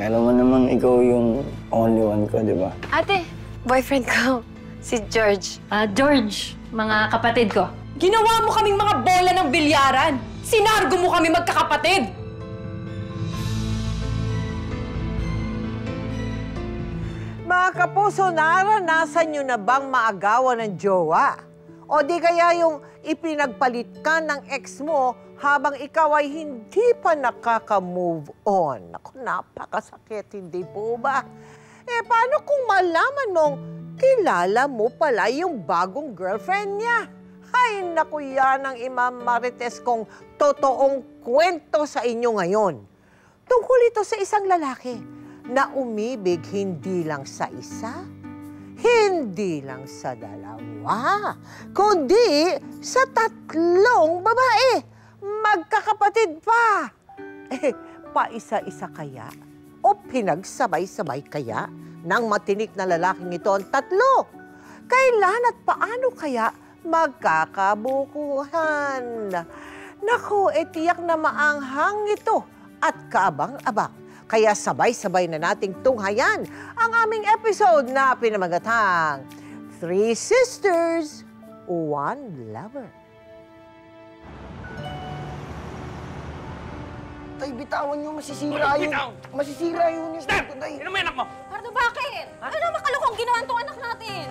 Alam mo naman ikaw yung only one ko, di ba? Ate, boyfriend ko, si George. George, mga kapatid ko. Ginawa mo kaming mga bola ng bilyaran. Sinargo mo kami magkakapatid. Mga kapuso, naranasan nyo na bang maagawan ng jowa? O di kaya yung ipinagpalit ka ng ex mo habang ikaw ay hindi pa nakaka-move on? Naku, napakasakit, hindi po ba? Paano kung malaman mong kilala mo pala yung bagong girlfriend niya? Ay, naku, yan ang imamarites kong totoong kwento sa inyo ngayon. Tungkol ito sa isang lalaki na umibig hindi lang sa isa, hindi lang sa dalawa, kundi sa 3 babae. Magkakapatid pa. Paisa-isa kaya o pinagsabay-sabay kaya ng matinik na lalaking ito ang 3? Kailan at paano kaya magkakabukuhan? Naku, tiyak na maanghang ito at kaabang-abang. Kaya sabay-sabay na nating tunghayan ang aming episode na pinamagatang 3 Sisters, 1 Lover. Tay, bitawan nyo, masisira yun. Masisira yun yung Step! tay. Sino may anak mo? Pardo, bakit? Ano makalukong ginawa itong anak natin?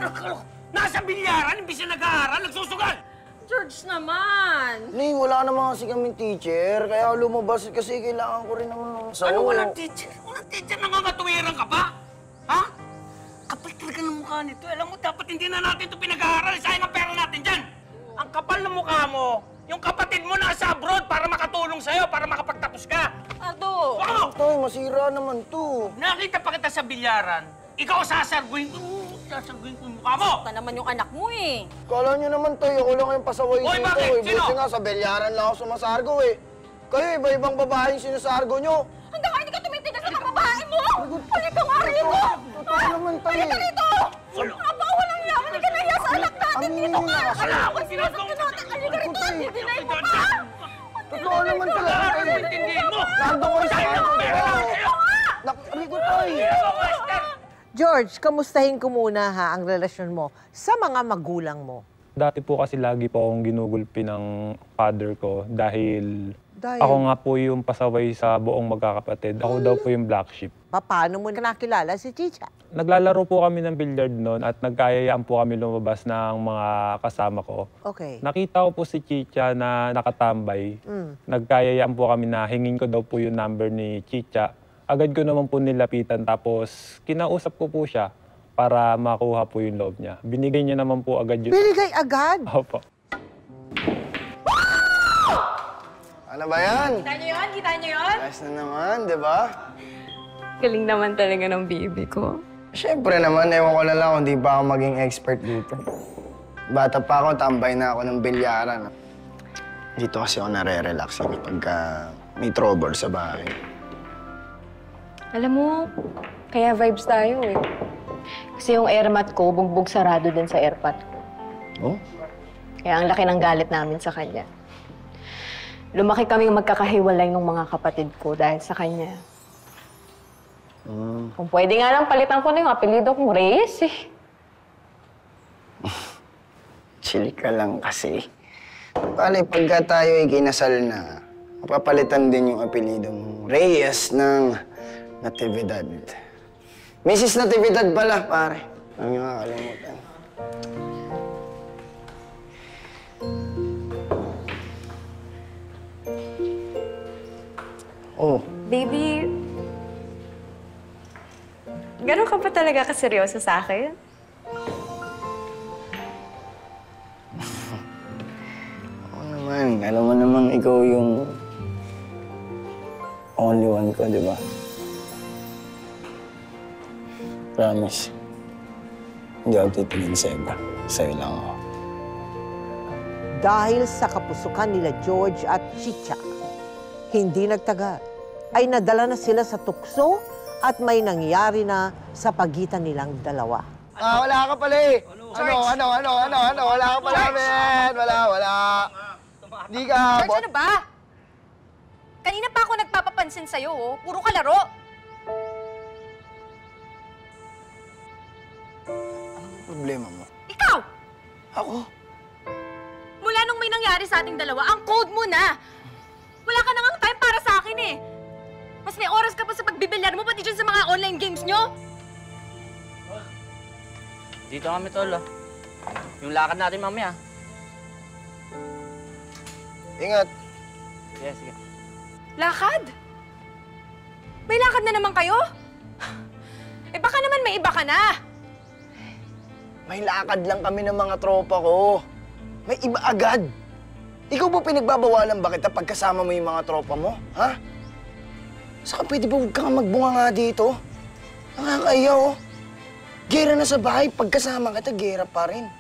Nasa bilyaran, imbis na nag-aaral, nagsusugal! George naman! Ning, wala naman kasi kaming teacher, kaya lumabas kasi kailangan ko rin naman ng sayo. Ano walang teacher? Walang teacher, nangangatuwiran ka pa? Ha? Kapal talaga ng mukha nito. Alam mo, dapat hindi na natin ito pinag-aaral. Sayang ang pera natin dyan. Ang kapal ng mukha mo, yung kapatid mo nasa abroad para makatulong sa'yo, para makapagtapos ka. Pardo! Wow! Tay, masira naman to. Nakita pa kita sa bilyaran, ikaw sasarguin ko. Sasarguin ko yung mukha mo. Ito naman yung anak mo eh. Kala nyo naman, tay, ako lang yung pasaway Hoy, dito. bakit? Sino? Buti nga, sa belyaran lang ako sumasargo eh. Kayo, iba-ibang babae yung sinasargo nyo. Hanggang ngayon hindi ka tumitigil sa mga babae mo! Halika nga rito! Totoo naman, tay. Halika rito! Ano nga ba? Walang yaman! Hindi ka nahiya sa anak natin! Dito ka! Wala Ako akong sinasaktan natin! Halika rito! Didinay mo pa! Totoo naman talaga, Ano tay. intindihin mo? Nandun ko sa Sayang ang pera natin sa'yo. Nakarigo, tay. George, kamustahin ko muna ha ang relasyon mo sa mga magulang mo. Dati po kasi lagi po akong ginugulpi ng father ko dahil ako nga po yung pasaway sa buong magkakapatid. Ako daw po yung black sheep. Paano mo nakilala si Chicha? Naglalaro po kami ng billiard noon at nagkayayaan po kami lumabas ng mga kasama ko. Okay. Nakita ko po si Chicha na nakatambay. Nagkayayaan po kami na hingin ko daw po yung number ni Chicha. Agad ko naman po nilapitan tapos kinausap ko po siya para makuha po yung loob niya. Binigay niya naman po agad yun. Binigay agad? Opo. Ano ba yan? Kita niyo yun? Kita niyo yun? Ayos na naman, di ba? Galing naman talaga ng baby ko. Siyempre naman, ewan ko na lang kung di pa ako maging expert dito. Bata pa ako, tambay na ako ng bilyaran. Dito kasi ako nare-relax pagka may trouble sa bahay. Alam mo, kaya vibes tayo eh. Kasi yung airmat ko, bugbog sarado din sa airpot ko. Oh? Kaya ang laki ng galit namin sa kanya. Lumaki kaming magkakahiwalay ng mga kapatid ko dahil sa kanya. Kung pwede nga lang, palitan ko na yung apelido kong Reyes eh. Chill ka lang kasi. Bale, pagka tayo ay kinasal na, mapapalitan din yung apelido mong Reyes ng Natividad. Mrs. Natividad pala, pare. Ang yung nakakalimutan. Oh. Baby, gano'n ka pa talaga kaseryoso sa akin? Oo naman. Alam mo naman, ikaw yung only one ko, di ba? Promise. Hindi ako titingin sa iba. Sa'yo lang ako. Dahil sa kapusukan nila George at Chicha, hindi nagtagal, ay nadala na sila sa tukso at may nangyari na sa pagitan nilang dalawa. Wala ka pala eh. Ano? Wala ka pala, men. Wala. Di ka... George, ano ba? Kanina pa ako nagpapapansin sa'yo, oh. Puro ka laro. Anong problema mo? Ikaw! Ako? Mula nung may nangyari sa ating dalawa, ang code mo na! Wala ka nang time para sa akin eh! Mas may oras ka pa sa pagbibilyar mo, pati dyan sa mga online games nyo! Dito kami, tol, ah. Yung lakad natin mamaya. Ingat. Sige, sige. Lakad? May lakad na naman kayo? Eh baka naman may iba ka na! May lakad lang kami ng mga tropa ko. May iba agad. Ikaw ba pinagbabawalan ba kita pagkasama mo yung mga tropa mo? Ha? Saka pwede ba huwag kang magbunga nga dito? Nakakaya, oh. Gera na sa bahay. Pagkasama kita, gera pa rin.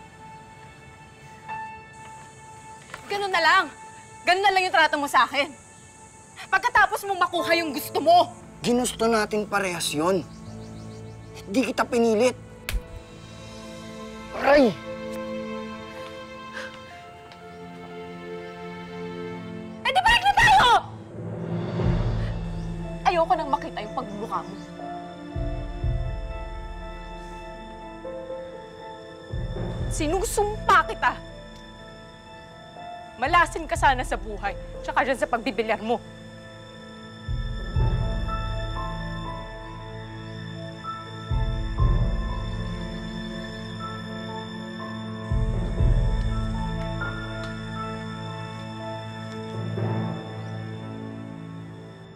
Ganun na lang. Ganun na lang yung trato mo sa akin. Pagkatapos mong makuha yung gusto mo. Ginusto natin parehas yun. Hindi kita pinilit. Aray! Eh di balik na tayo! Ayoko nang makita yung pagmumukha mo. Sinusumpa kita. Malasin ka sana sa buhay, tsaka dyan sa pagbibilyar mo.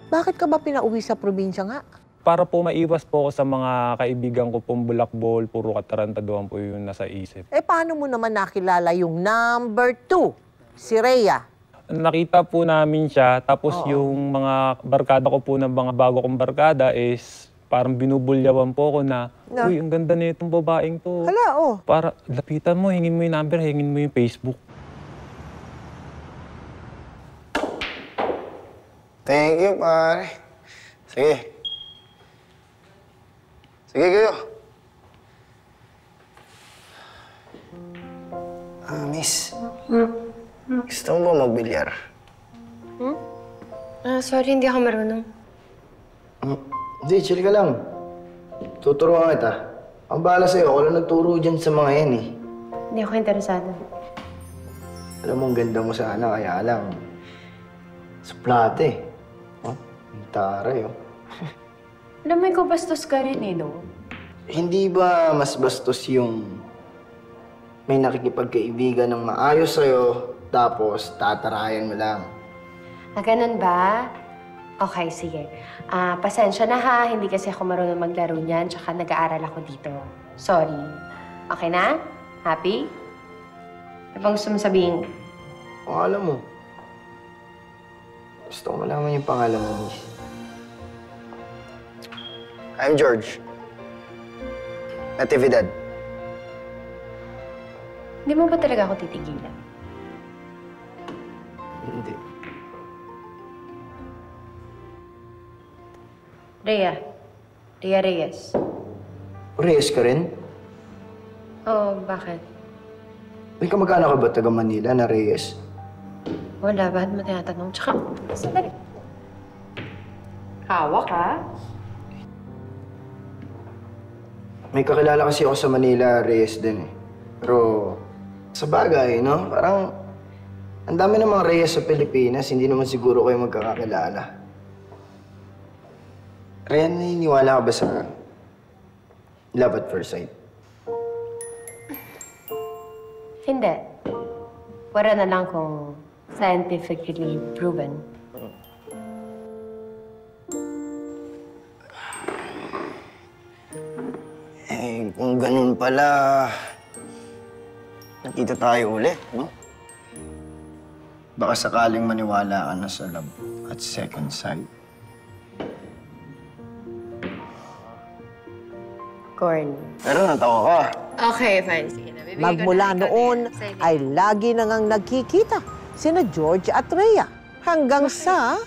Bakit ka ba pinauwi sa probinsya nga? Para po maiwas po ako sa mga kaibigan ko pong bulakbol, puro katarantaduhan po yung nasa isip. Eh, paano mo naman nakilala yung number 2, si Rhea? Nakita po namin siya, tapos yung mga barkada ko po ng mga bago kong barkada is parang binubulyawan po ako na, uy, ang ganda na itong babaeng to. Hala, oh. Para, lapitan mo, hingin mo yung number, hingin mo yung Facebook. Thank you, pare. Sige. Sige kayo. Miss. Gusto mo ba magbilyar? Sorry, hindi ako marunong. Hindi, chill ka lang. Tuturuan kita. Ang bahala sa'yo, ako lang nagturo dyan sa mga yan eh. Hindi ako interesado. Alam mo, ang ganda mo sana, kaya lang. Suplate. Oh, ang taray, oh. Alam mo, ikaw bastos ka rin eh, no? Hindi ba mas bastos yung may nakikipagkaibigan ng maayos sa'yo, tapos tatarayan mo lang? Ganun ba? Okay, sige. Pasensya na ha, hindi kasi ako marunong maglaro niyan, tsaka nag-aaral ako dito. Sorry. Okay na? Happy? Ano bang gusto mo sabihin? O, alam mo. Gusto ko malaman yung pangalan mo, Miss. I'm George. Natividad. Hindi mo ba talaga ako titigilan? Hindi. Rhea. Rhea Reyes. Reyes ka rin? Oo, bakit? May kamag-anak ka ba taga Manila na Reyes? Wala, bakit mo tinatanong? Tsaka, sandali. Hawak ka? May kakilala kasi ako sa Manila, Reyes din eh. Pero sa bagay, no? Parang ang dami ng mga Reyes sa Pilipinas, hindi naman siguro kayo magkakakilala. Rhea, naniniwala ka ba sa love at first sight? Hindi. Wala na lang kung scientifically proven. Eh, kung ganun pala, nakita tayo ulit, no? Baka sakaling maniwala ka na sa love at second sight. Corn. Pero natawa ka. Okay, fine. Sige na. Bibigay ko Magmula na ikaw noon din. Sige. ay lagi na ngang nagkikita sina George at Rhea. Hanggang sa...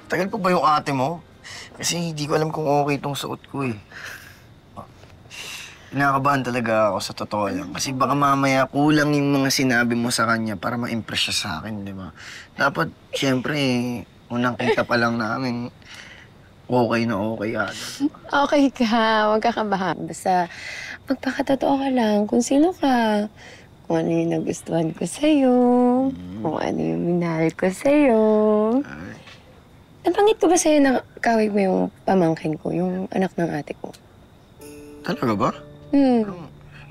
Tagal pa ba yung ate mo? Kasi hindi ko alam kung okay itong suot ko eh. Kinakabahan talaga ako sa totoo lang. Kasi baka mamaya kulang yung mga sinabi mo sa kanya para ma-impress siya sa akin, di ba? Dapat, siyempre, unang kita pa lang namin, okay na okay agad. Okay ka. Huwag ka kabahan. Basta, magpakatotoo ka lang kung sino ka. Kung ano yung nagustuhan ko sa'yo. Kung ano yung minahal ko sa'yo. Nabanggit ko ba sa'yo na kawig mo yung pamangkin ko, yung anak ng ate ko? Talaga ba?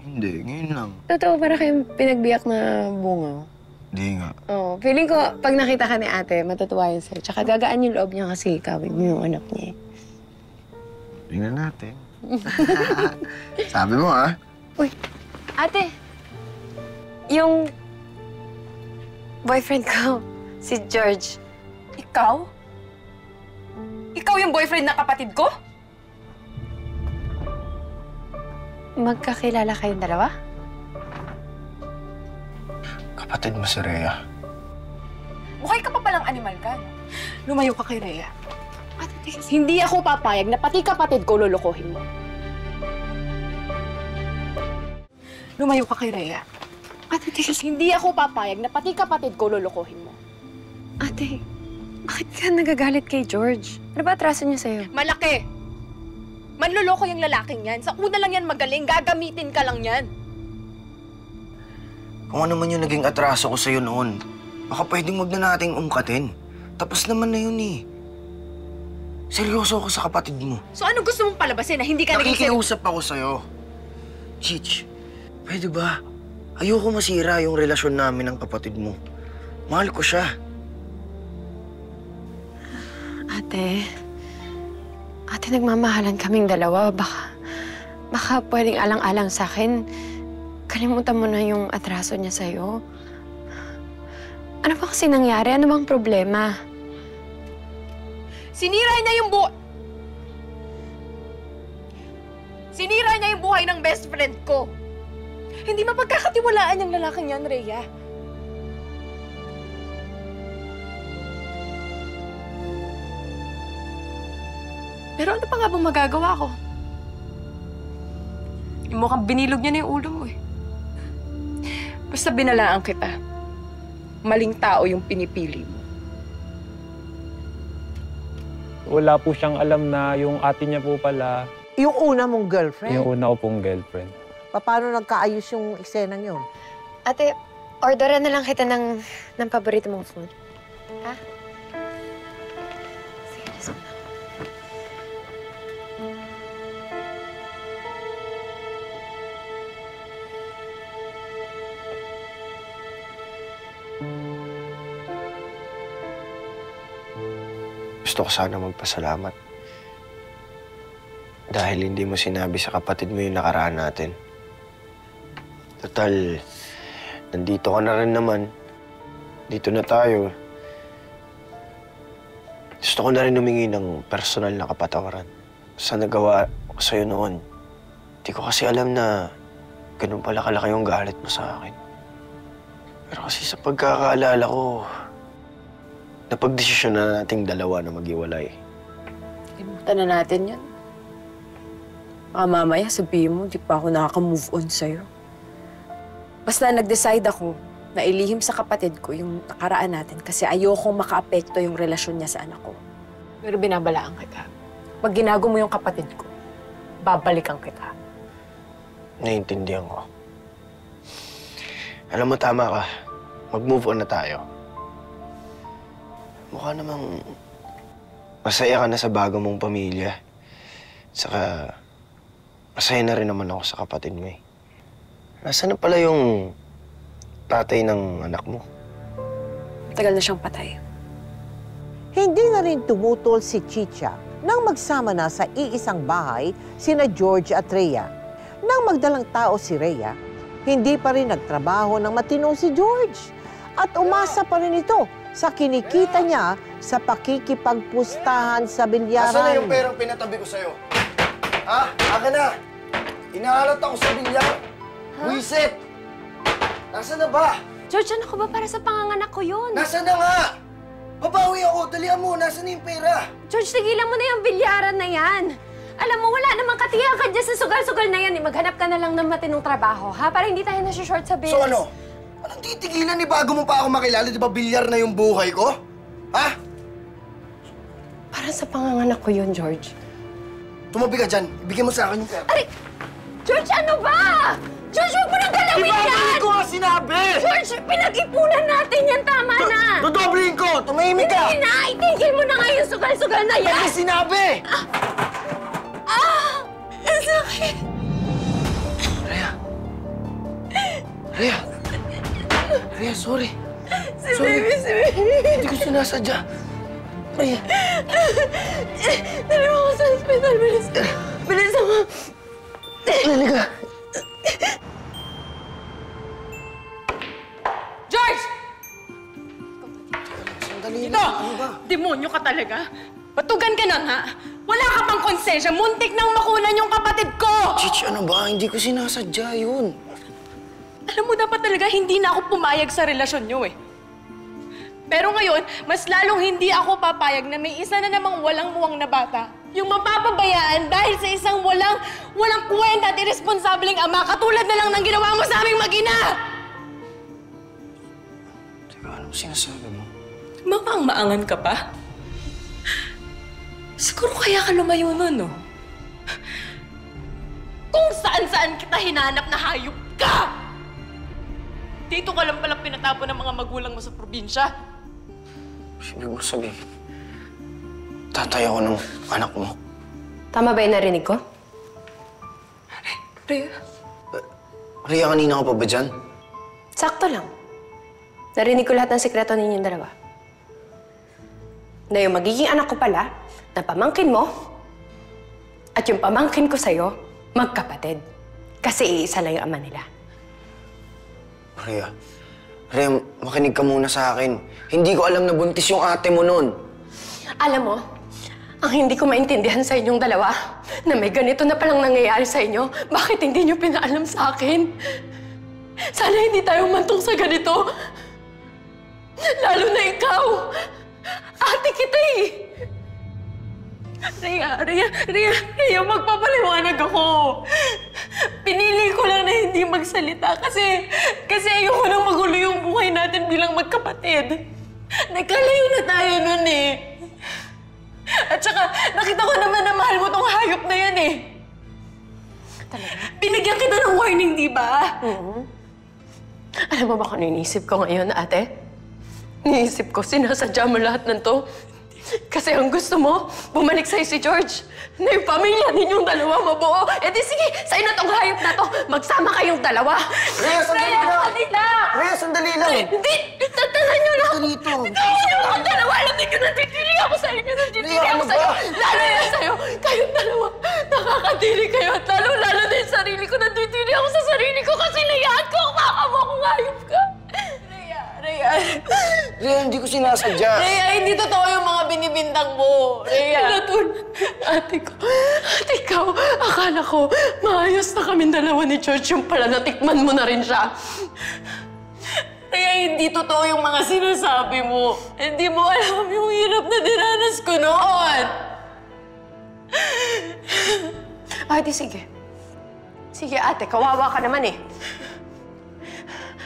Hindi, ngayon lang. Totoo, para kayong pinagbiyak na bunga. Hindi nga. Oo, feeling ko pag nakita ka ni ate, matutuwa yun sa'yo. Tsaka gagaan yung loob niya kasi kawig mo yung anak niya. Tingnan natin. Sabi mo, ha? Uy, ate! Yung boyfriend ko, si George. Ikaw? Ikaw yung boyfriend ng kapatid ko? Magkakilala kayong dalawa? Kapatid mo si Rhea. Mukhay ka pa palang animal ka. Lumayo ka kay Rhea. Hindi ako papayag na pati kapatid ko lulukuhin mo. Lumayo ka kay Rhea. Hindi ako papayag na pati kapatid ko lulukuhin mo. Ate, bakit ka nagagalit kay George? Ano ba atraso niya sa'yo? Malaki! Manluloko yung lalaking yan. Sa una lang yan magaling, gagamitin ka lang yan. Kung ano man yung naging atraso ko sa'yo noon, baka pwedeng wag na nating ungkatin. Tapos naman na yun eh. Seryoso ako sa kapatid mo. So ano gusto mong palabasin na hindi ka naging Nakikiusap ako sa'yo. Chich, pwede ba? Ayoko masira yung relasyon namin ng kapatid mo. Mahal ko siya. Ate, nagmamahalan kaming dalawa. Baka pwedeng alang-alang sa akin. Kalimutan mo na yung atraso niya sa'yo. Ano ba kasi nangyari? Ano bang problema? Sinira niya yung buhay ng best friend ko. Hindi mapagkakatiwalaan yung lalaking yan, Rhea. Pero ano pa nga bang magagawa ko? Mukhang binilog niya na yung ulo mo eh. Basta binalaan kita. Maling tao yung pinipili mo. Wala po siyang alam na yung ate niya po pala, Yung una mong girlfriend? yung una ko pong girlfriend. Paano nagkaayos yung eksenang yun? Ate, orderan na lang kita ng paborito mong food. Ha? Sige, let's go na. Gusto ko sana magpasalamat. Dahil hindi mo sinabi sa kapatid mo yung nakaraan natin. Total, nandito ka na rin naman. Dito na tayo. Gusto ko na rin humingi ng personal na kapatawaran sa nagawa ko sa'yo noon. Hindi ko kasi alam na ganun pala kalaki yung galit mo sa akin. Pero kasi sa pagkakaalala ko, napagdesisyon na nating dalawa na maghiwalay. Limutan na natin yan. Baka mamaya sabihin mo, di pa ako nakaka-move on sa'yo. Basta nag-decide ako na ilihim sa kapatid ko yung nakaraan natin kasi ayokong maka-apekto yung relasyon niya sa anak ko. Pero binabalaan kita. Pag ginago mo yung kapatid ko, babalikan kita. Naiintindihan ko. Alam mo, tama ka. Mag-move on na tayo. Mukha namang masaya ka na sa bago mong pamilya. Saka, masaya na rin naman ako sa kapatid mo eh. Nasaan na pala yung tatay ng anak mo? Tagal na siyang patay. Hindi na rin tumutol si Chicha nang magsama na sa iisang bahay sina George at Rhea. Nang magdalang tao si Rhea, hindi pa rin nagtrabaho ng matino si George. At umasa pa rin ito sa kinikita niya sa pakikipagpustahan sa bilyaran. Nasaan na yung perang pinatabi ko sa'yo? Ha? Akin na! Inahalat ako sa bilyar! Buisit! Nasaan na ba? George, ano ko ba para sa panganganak ko yun? Nasaan na nga? Babawi ako! Dalihan mo! Nasaan na yung pera? George, tigilan mo na yung bilyaran na yan. Alam mo, wala namang katiyakan dyan sa sugal-sugal na yan. Maghanap ka na lang ng matinong trabaho, ha? Para hindi tayo nasi-short sa bills. So ano? Anong titigilan ni bago mo pa ako makilala? Di ba bilyar na yung buhay ko? Ha? Para sa panganganak ko yun, George. Tumabi ka dyan. Ibigay mo sa akin yung pera. Aray! George, ano ba? George, huwag mo nang galawin yan! Hindi ko nga sinabi! George, pinag-ipunan natin yan. Tama na! Dodoblihin ko! Tumahimik ka! Hindi na! Itigil mo na nga yung sugal-sugal na yan! Hindi sinabi! Ang sakit! Rhea, sorry. Si baby! Hindi ko sinasadya. Rhea. Dali mo ako sa hospital. Bilis! Bilis ako! Halika. George! Sandali Ito! Ano ba? Demonyo ka talaga. Batugan ka na nga. Wala ka pang konsensya. Muntik nang makunan yung kapatid ko! Chichi, ano ba? Hindi ko sinasadya yun. Alam mo, dapat talaga hindi na ako pumayag sa relasyon nyo eh. Pero ngayon, mas lalong hindi ako papayag na may isa na namang walang muwang na bata. Yung mapapabayaan dahil sa isang walang kwenta at irresponsableng ama, katulad na lang ng ginawa mo sa aming mag-ina! Teka, anong sinasabi mo? Maangan ka pa? Siguro kaya ka lumayo nun, no? Kung saan-saan kita hinanap na hayop ka! Dito ka lang palang pinatapon ng mga magulang mo sa probinsya. Ibig mo sabihin, tatay ako ng anak mo. Tama ba yung narinig ko? Rhea? Rhea, kanina ka pa ba dyan? Sakto lang. Narinig ko lahat ng sekreto ninyong dalawa. Na yung magiging anak ko pala, na pamangkin mo, at yung pamangkin ko sa'yo, magkapatid. Kasi iisa lang yung ama nila. Rhea, makinig ka muna sa akin. Hindi ko alam na buntis yung ate mo nun. Alam mo, ang hindi ko maintindihan sa inyong dalawa, na may ganito na palang nangyayari sa inyo, bakit hindi nyo pinaalam sa akin? Sana hindi tayo mantong sa ganito. Lalo na ikaw. Ate kita eh. Rhea, magpapaliwanag ako. Pinili ko lang na hindi magsalita kasi ayoko nang magulo yung buhay natin bilang magkapatid. Nagkalayo na tayo nun eh. At saka, nakita ko naman na mahal mo tong hayop na yan eh. Talaga? Binigyan kita ng warning, di ba? Alam mo ba kung ano iniisip ko ngayon, ate? Iniisip ko, sinasadya mo lahat ng to. Kasi ang gusto mo, bumalik sa'yo si George. Na yung pamilya ninyong dalawa mabuo. E di sige, sa'yo na tong hayop na to. Magsama kayong dalawa. Rhea, sandali lang! Rhea, sandali lang! Hindi! Tatanan nyo lang! Dito! Bitawan nyo akong dalawa! Alam niyo, nanditili ako sa'yo! Nanditili ako sa'yo! Lalo yan sa'yo! Kayong dalawa, nakakadiri kayo. At lalo na yung sarili ko. Nanditili ako sa sarili ko kasi layaan ko. Makakamo akong hayop ka. Rhea, hindi ko sinasadya. Rhea, hindi totoo yung mga binibintang mo. Rhea. Ate ko, ate ikaw, akala ko maayos na kaming dalawa ni George, yung pala natikman mo na rin siya. Rhea, hindi totoo yung mga sinasabi mo. Hindi mo alam yung hirap na dinanas ko noon. Ate, sige. Sige, ate, kawawa ka naman eh.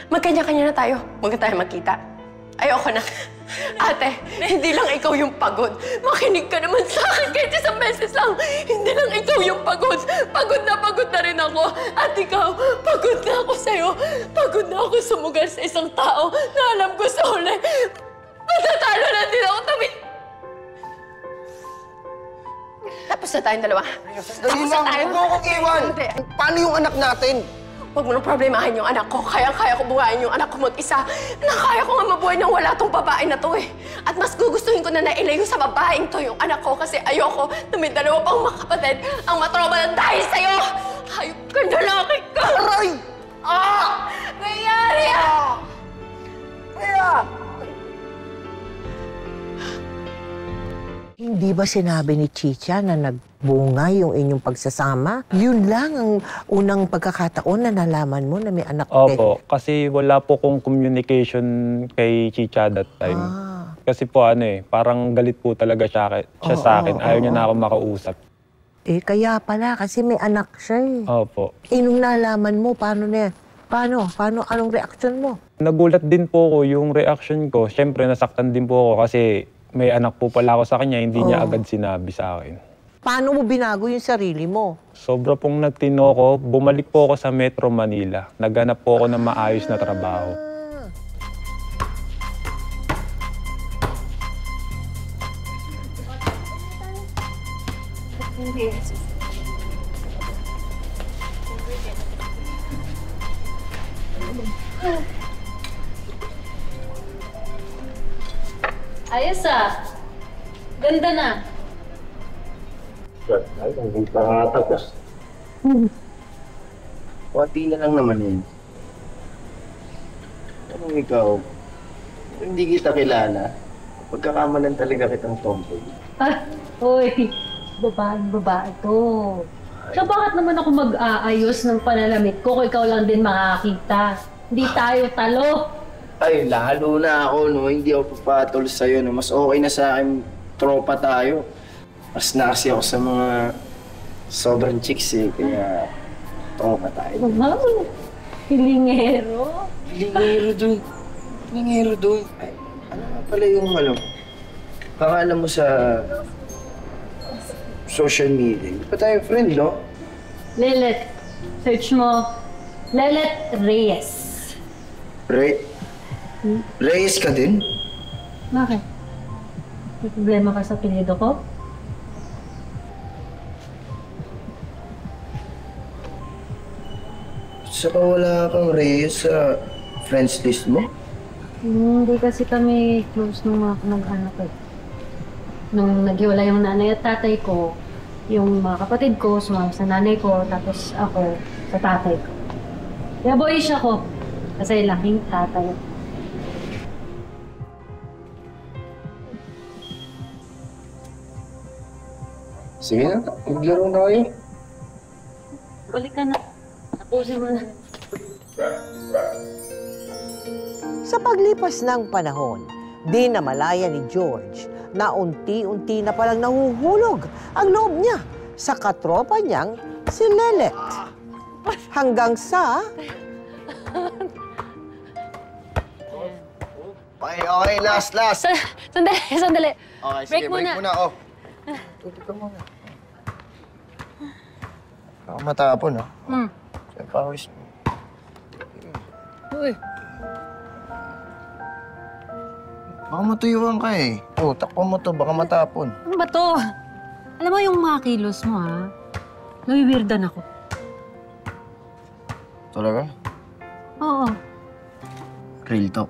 Magkanya-kanya na tayo. Huwag na tayo magkita. Ayoko na. Ate, hindi lang ikaw yung pagod. Makinig ka naman sa akin kahit isang beses lang. Hindi lang ikaw yung pagod. Pagod na rin ako. At ikaw, pagod na ako sa'yo. Pagod na ako sumugal sa isang tao na alam ko sa huli. Matatalo na din ako tabi. Tapos na tayong dalawa. Dali lang, huwag mo akong iwan. Hindi. Paano yung anak natin? Huwag mo nang problemahin yung anak ko. Kaya ko buhayin yung anak ko mag-isa. Kaya ko nga mabuhay nang wala tong babae na to eh. At mas gugustuhin ko na nailayo sa babaeng to yung anak ko kasi ayoko na may dalawa pang makapatid ang matroba ng dahil sa'yo! Hayop ka, lalaki ka! Aray! Rhea! Rhea! Rhea! Hindi ba sinabi ni Chicha na nagbunga yung inyong pagsasama? Yun lang ang unang pagkakataon na nalaman mo na may anak Opo, kasi wala po kong communication kay Chicha that time. Kasi po parang galit po talaga siya sa akin. Ayaw niya na ako makausap. Eh, kaya pala, kasi may anak siya eh. Opo. Nung nalaman mo, paano na yan? Paano? Anong reaksyon mo? Nagulat din po ako yung reaction ko. Siyempre, nasaktan din po ako kasi may anak po pala ako sa kanya, hindi niya agad sinabi sa akin. Paano mo binago yung sarili mo? Sobra pong nagtino ko, bumalik po ako sa Metro Manila. Naghanap po ako ng maayos na trabaho. Ayos ah. Ganda na. Ay, hindi pa tapos. Kunti na lang naman yun. Anong ikaw? Hindi kita kilala. Pagkakamalan talaga kitang tomboy. Uy, babae to. So bakit naman ako mag-aayos ng pananamit ko kung ikaw lang din makakita? Hindi tayo talo. Ay, lalo na ako, no? Hindi ako papatol sa'yo, no? Mas okay na sa akin, tropa tayo. Mas nasi ako sa mga sobrang chicks, eh. Kaya, tropa tayo. Wow, hilingero. Hilingero dun. Ay, ano nga pala yung, pangalan mo sa social media? Hindi pa tayo friend, no? Lelet. Search mo. Lelet Reyes. Reyes ka din? Bakit? May problema ka sa apelyido ko? Saka wala kang Reyes sa friends list mo? Hindi kasi kami close nung mga kamag-anak ko. Nung naghiwalay yung nanay at tatay ko, yung mga kapatid ko sumama sa nanay ko, tapos ako sa tatay ko. Kaya boyish ako, kasi laking tatay. Sige na, maglaro na kayo. Balik ka na. Tapusin mo na. Sa paglipas ng panahon, di namalaya ni George na unti-unti na palang nahuhulog ang loob niya sa katropa niyang si Lelet. Hanggang sa... Okay, last. Sandali. Okay, Break sige, break muna. muna. Oh. Tutok ka muna. Baka matapon, ha? Sa pawis mo. Uy. Baka matuyuan ka, eh. Oh, takpan mo to, baka matapon. Ano ba to? Alam mo yung mga kilos mo, ha? Nawiwirdan ako. Talaga? Oo. Real talk.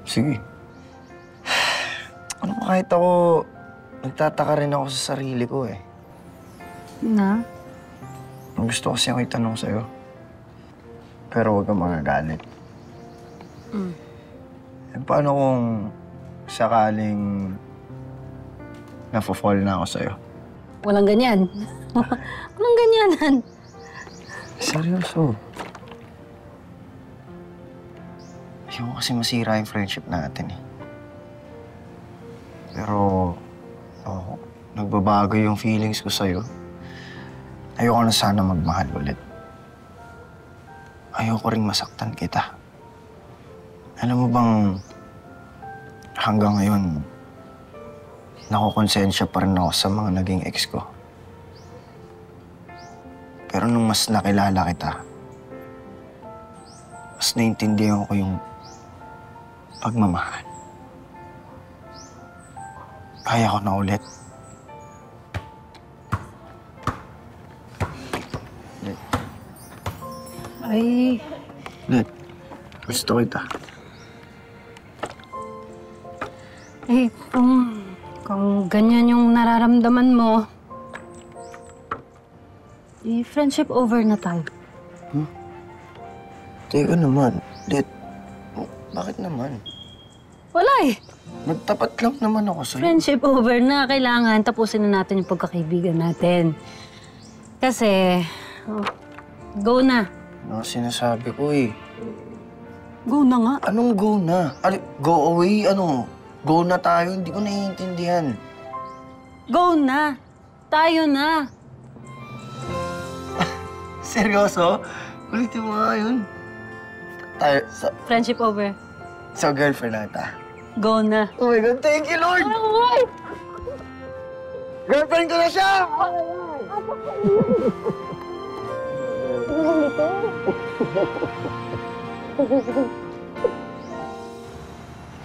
Sige. Ano ba kahit ako, nagtataka rin ako sa sarili ko, eh. Na? Ang gusto kasi ako itanong sa'yo. Pero huwag kang magagalit. Eh, paano kung sakaling nafo-fall na ako sa'yo? Walang ganyan. Walang ganyanan. Seryoso. Ayoko kasi masira yung friendship natin, eh. Pero, nagbabago yung feelings ko sa'yo. Ayoko na sana magmahal ulit. Ayoko ring masaktan kita. Alam mo bang, hanggang ngayon, nakukonsensya pa rin ako sa mga naging ex ko. Pero nung mas nakilala kita, mas naintindihan ko yung pagmamahal. Kaya ko na ulit. Ay, Let, gusto kita. kung ganyan yung nararamdaman mo, friendship over na tayo. Teka naman, Let, bakit naman? Wala eh. Nagtapat lang naman ako sa'yo. Friendship over na. Kailangan tapusin na natin yung pagkakaibigan natin. Kasi, go na. Ano sinasabi ko, eh? Go na nga. Anong go na? Go away? Ano? Go na tayo? Hindi ko naiintindihan. Go na. Tayo na. Seryoso? Ulitin mo nga yun. Tayo, Friendship over. so girlfriend na kita. Go na. Oh my God, thank you, Lord! Ay! Girlfriend ko na siya!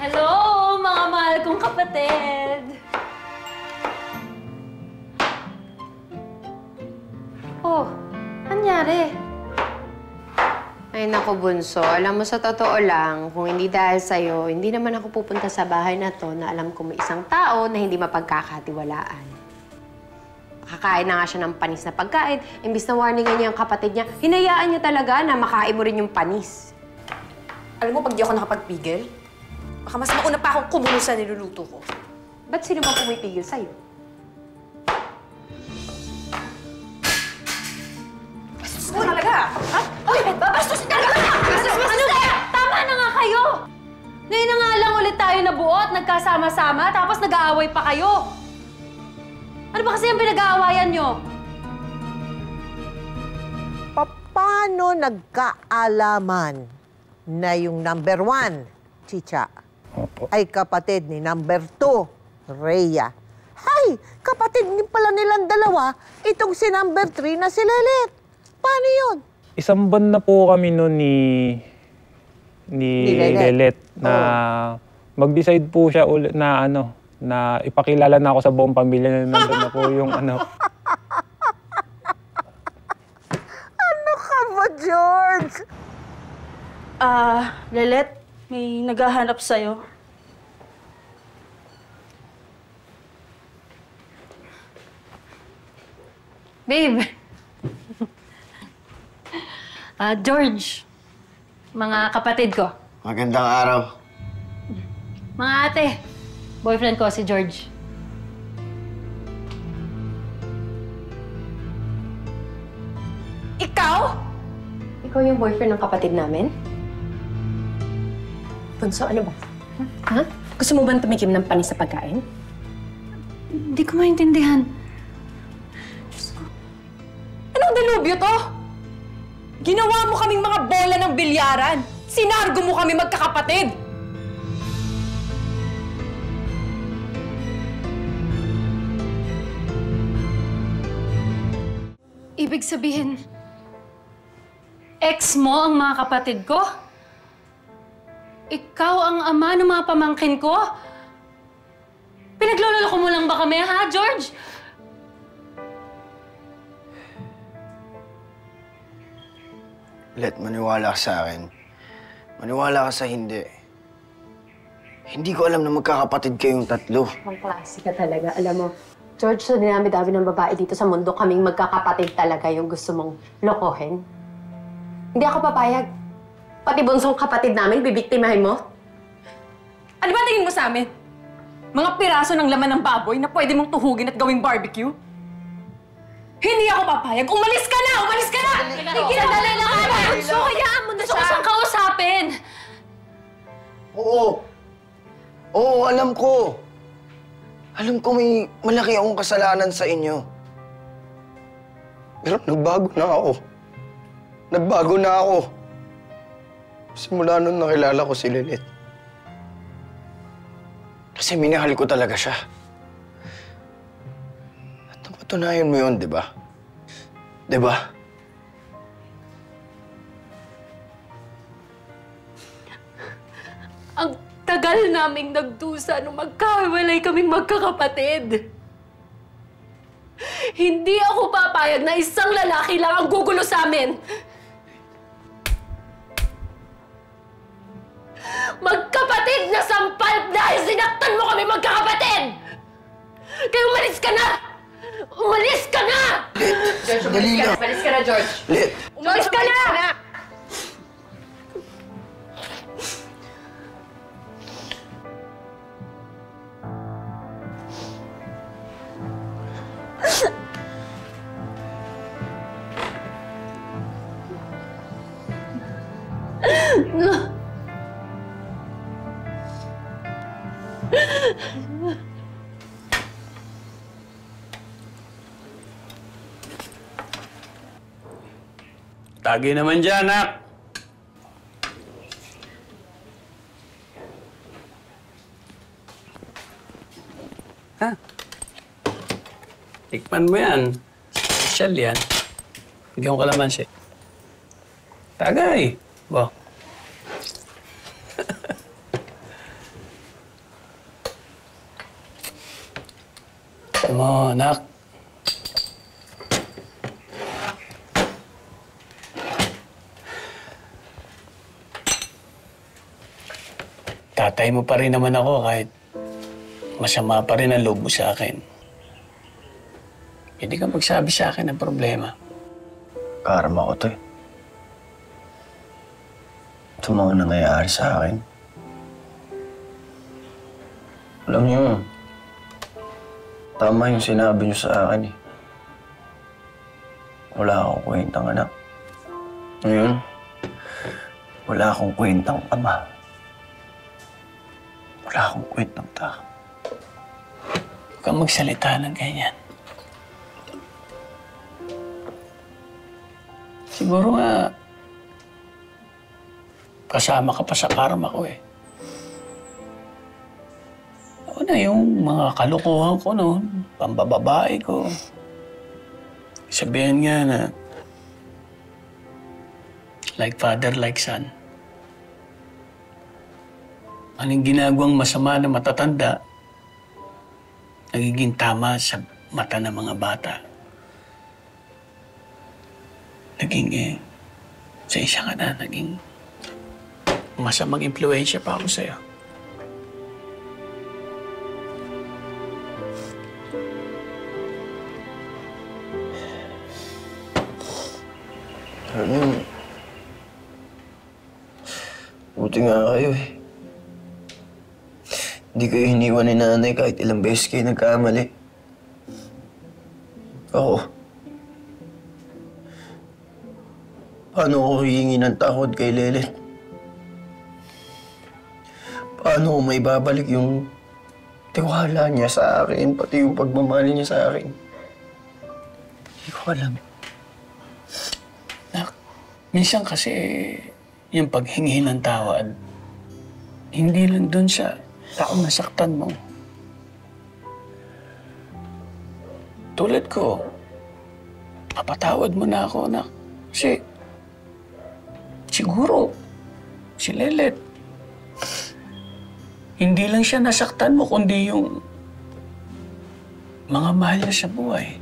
Hello, mga mahal kong kapatid! Oh, anyari? Ay naku, Bunso. Alam mo, sa totoo lang, kung hindi dahil sa'yo, hindi naman ako pupunta sa bahay na to na alam ko may isang tao na hindi mapagkakatiwalaan. Kakain na nga siya ng panis na pagkain. Imbis na warningan niya ang kapatid niya, hinayaan niya talaga na makain mo rin yung panis. Alam mo, pag di ako nakapagpigil, baka mas mauna pa akong kumulo sa niluluto ko. Ba't sino bang pumipigil sa'yo? Bastos mo talaga! Ha? Uy! Babastos na lang! Ano kaya? Tama na nga kayo! Ngayon na nga lang ulit tayo nabuo at nagkasama-sama, tapos nag-aaway pa kayo. Ano ba kasi ang pinag-aawayan nyo? Paano nagkaalaman na yung number 1, Chicha, ay kapatid ni number 2, Rhea? Hay! Kapatid din pala nilang dalawa, itong si number 3 na si Lelet. Paano yun? Isang buwan na po kami noon ni Lelet na mag-decide po siya ulit na na ipakilala na ako sa buong pamilya na nandun na po yung Ano ka ba, George? Lelet, may naghahanap sa'yo. Babe. George. Mga kapatid ko. Magandang araw. Mga ate. Boyfriend ko si George. Ikaw? Ikaw yung boyfriend ng kapatid namin? Bunso, ano ba? Ha? Gusto mo ba tumikim ng panis sa pagkain? Hindi ko maintindihan. Anong delubyo to? Ginawa mo kaming mga bola ng bilyaran. Sinargo mo kami magkakapatid. Ibig sabihin, ex mo ang mga kapatid ko? Ikaw ang ama ng mga pamangkin ko? Pinagloloko mo lang ba kami, ha, George? Let, maniwala ka sa akin. Maniwala ka sa hindi. Hindi ko alam na magkakapatid kayong tatlo. Ang klase ka talaga. Alam mo, George, sa dinami-dami ng babae dito sa mundo, kaming magkakapatid talaga yung gusto mong lokohin. Hindi ako papayag. Pati bunsong kapatid namin, bibiktimahin mo? Ano ba tingin mo sa amin? Mga piraso ng laman ng baboy na pwede mong tuhugin at gawing barbecue? Hindi ako papayag. Umalis ka na! Umalis ka na! Sandali lang, ano? So, hayaan mo na siya. Gusto ko siyang kausapin. Oo. Oo, alam ko. Alam ko may malaki akong kasalanan sa inyo. Pero nagbago na ako. Nagbago na ako. Simula nung nakilala ko si Lilith. Kasi minahal ko talaga siya. At napatunayan mo yun, di ba? Di ba? Ang tagal naming nagdusa nung magkahiwalay kaming magkakapatid. Hindi ako papayag na isang lalaki lang ang gugulo sa amin. Magkapatid na sampal dahil sinaktan mo kami magkakapatid! Kaya umalis ka na! Umalis ka na! George, umalis ka na, George. Lilith! Umalis ka na! Tagi naman dyan, anak. Ha? Tikman mo yan. Special yan. Bigyan ko kalamansi. Tagay. Bo. Come on, anak. Tatay mo pa rin naman ako kahit masama pa rin ang loob mo sa akin. Hindi ka magsabi sa akin ng problema. Karma ko to eh. Ito mga nangyayari sa akin. Alam niyo, tama yung sinabi niyo sa akin eh. Wala akong kwentang anak. Ngayon, wala akong kwentang ama. Wala akong kwentang tao. Huwag kang magsalita ng ganyan. Siguro nga, kasama ka pa sa karma ko eh. Ako na yung mga kalukuhan ko noon, pambababae ko. Sabihin nga na, like father, like son. Anong ginagawang masama na matatanda, nagiging tama sa mata ng mga bata. Naging sa isa ka na, naging masamang impluensya pa ako sa'yo. Buti nga kayo eh. Hindi kayo hiniwan ni nanay kahit ilang beses kayo nagkamali. Ako. Paano ako hihingi ng takot kay Lelet? Paano ko maibabalik yung tiwala niya sa akin, pati yung pagmamahal niya sa akin? Hindi ko alam. Minsan kasi yung paghingi ng tawad, hindi lang dun sa taong nasaktan mo. Tulad ko, papatawad mo na ako, anak. Kasi siguro, si Lelet, hindi lang siya nasaktan mo, kundi yung mga mahal niya sa buhay.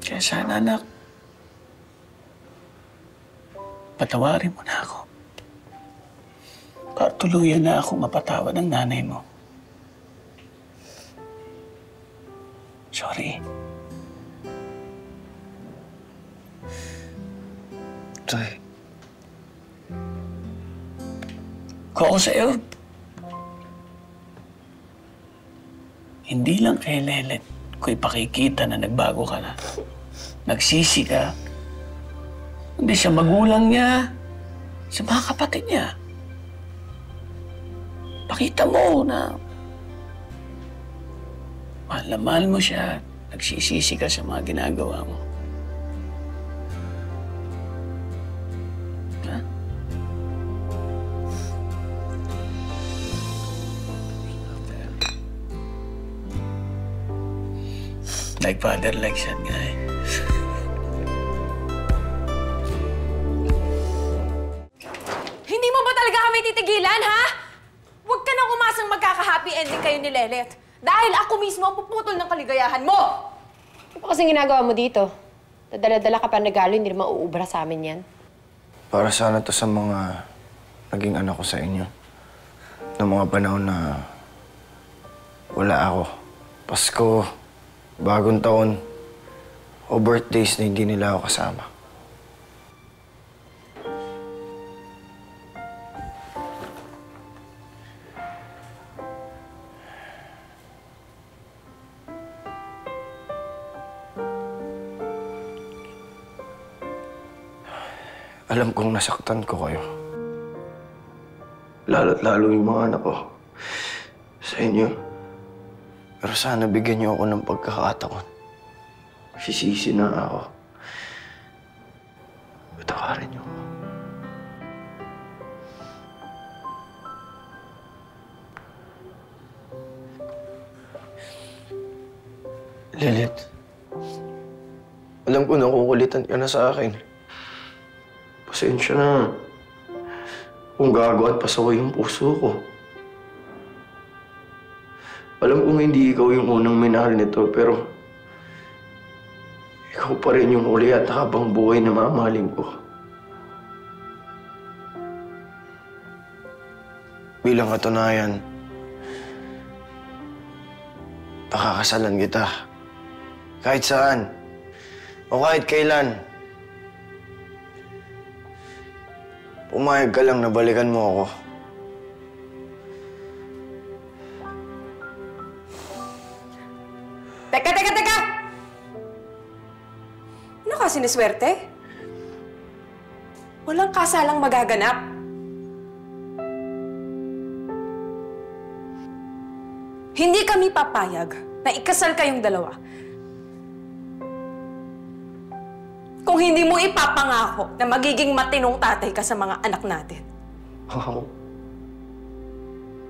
Kaya sana, anak, patawarin mo na ako. Para tuluyan na ako mapatawad ng nanay mo. Sorry. Tay. Kung ako sa'yo, hindi lang kay Lelet ko ipakikita na nagbago ka na. Nagsisi ka. Hindi siya magulang niya, sa mga kapatid niya. Pakita mo na mahal na mahal mo siya, nagsisisi ka sa mga ginagawa mo. Ha? Like father, like son nga eh. Hindi mo ba talaga kami titigilan, ha? Huwag ka nang umasang magkaka-happy ending kayo ni Lelet. Dahil ako mismo ang puputol ng kaligayahan mo! Ano pa kasing ginagawa mo dito? Dadala-dala ka pa regalo, hindi naman uubra sa amin yan. Para sana to sa mga naging anak ko sa inyo. Noong mga panahon na wala ako. Pasko, bagong taon, o birthdays na hindi nila ako kasama. Alam kong nasaktan ko kayo. Lalo't lalo yung mga anak ko sa inyo. Pero sana bigyan niyo ako ng pagkakataon. Sisisi na ako. Patawarin niyo ako. Lilith, alam ko nakukulitan ka na sa akin. Pasensya na. Kung gago at pasaway yung puso ko. Alam kong hindi ikaw yung unang minahal nito, pero ikaw pa rin yung huli at habang buhay na mamahalin ko. Bilang katunayan, pakakasalan kita. Kahit saan. O kahit kailan. Pumayag ka lang na balikan mo ako. Teka! Ano ka, siniswerte? Walang kasalang magaganap. Hindi kami papayag na ikasal kayong dalawa. Kung hindi mo ipapangako na magiging matinong tatay ka sa mga anak natin.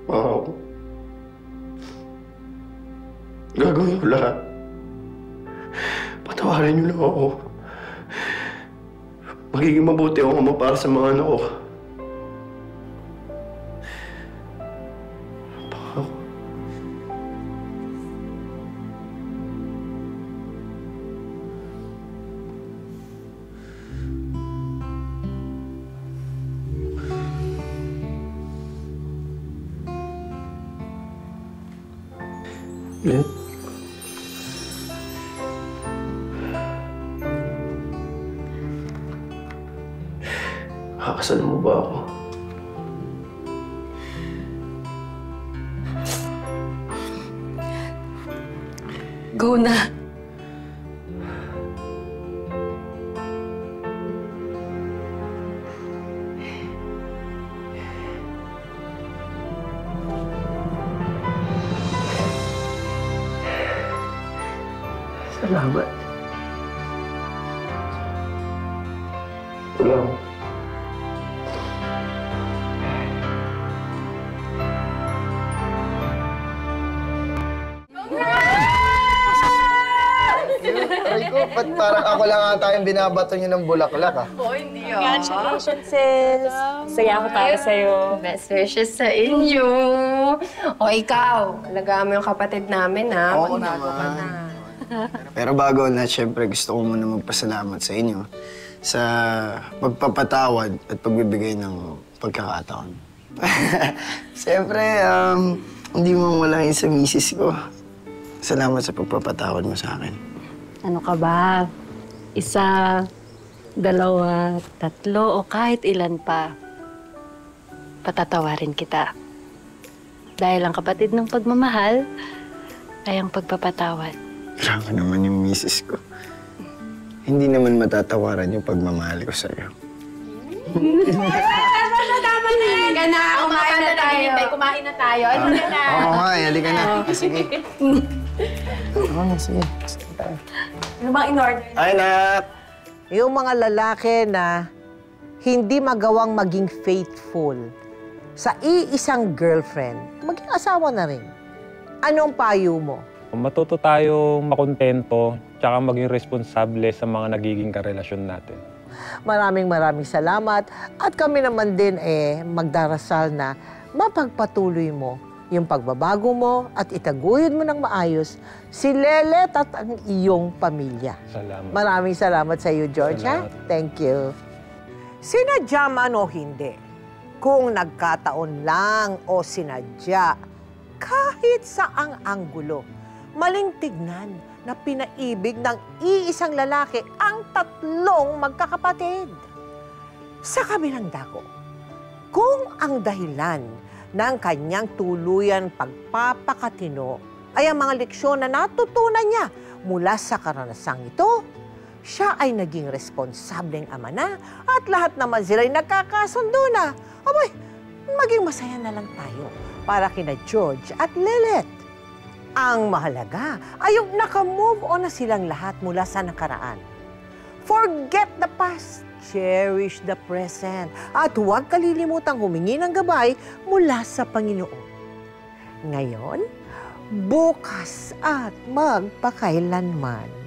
Wow. Gagawin ko lahat. Patawarin niyo lang ako. Magiging mabuti ako ama para sa mga anak ko. Lilith? Kakasal mo ba ako? Go na. Salamat. Salamat. Aray ko, ba't parang ako lang ata yung binabato niyo ng bulaklak, ah? Congratulations, sis. Saya ako para sa'yo. Best wishes sa inyo. O ikaw, alagaan mo yung kapatid namin, ha? Oo Magbago ka naman. na. Pero bago na, syempre gusto ko muna magpasalamat sa inyo sa pagpapatawad at pagbibigay ng pagkakataon. Siyempre, hindi mo mawalain sa misis ko. Salamat sa pagpapatawad mo sa akin. Ano ka ba? Isa, dalawa, tatlo, o kahit ilan pa. Patatawarin kita. Dahil ang kapatid ng pagmamahal ay ang pagpapatawad. Grabe naman yung misis ko. Hindi naman matatawaran yung pagmamahal ko sa'yo. Tama na! Halika na! Kumain na tayo! Kumain na tayo! Halika na! Oo nga, halika na. Sige. Oo nga, sige. Ano bang in-order? Ay, Nat! Yung mga lalaki na hindi magawang maging faithful sa iisang girlfriend, maging asawa na rin. Anong payo mo? Matuto tayong makontento tsaka maging responsable sa mga nagiging karelasyon natin. Maraming salamat at kami naman din magdarasal na mapagpatuloy mo yung pagbabago mo at itaguyod mo ng maayos si Lelet at ang iyong pamilya. Salamat. Maraming salamat sa iyo, George. Salamat. Thank you. Sinadya man o hindi, kung nagkataon lang o sinadya, kahit saang anggulo, maling tignan na pinaibig ng iisang lalaki ang tatlong magkakapatid. Sa kabilang dako, kung ang dahilan ng kanyang tuluyan pagpapakatino ay ang mga leksyon na natutunan niya mula sa karanasang ito, siya ay naging responsableng ama na at lahat naman sila'y nagkakasundo na. Abay, maging masaya na lang tayo para kina George at Lelet. Ang mahalaga ay yung nakamove on na silang lahat mula sa nakaraan. Forget the past, cherish the present, at huwag kalilimutang humingi ng gabay mula sa Panginoon. Ngayon, bukas at magpakailanman.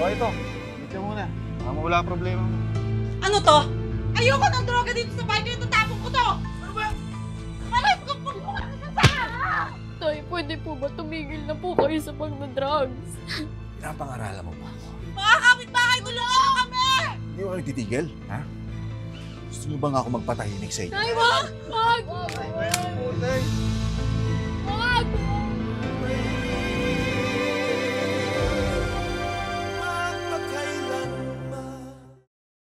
O ito, dito muna. Baka mawala ang problema mo. Ano to? Ayoko ng droga dito sa bahay ko. Tatapon ko to! Ano ba? Aray ko po! Tay, pwede po ba tumigil na po kayo sa pagna-drugs? Pinapangaralan mo ba ako? Mga kapitbahay, tulungan mo kami! Hindi mo nagtitigil, ha? Gusto mo ba nga ako magpatahimik sa inyo? Tay, wag! Wag!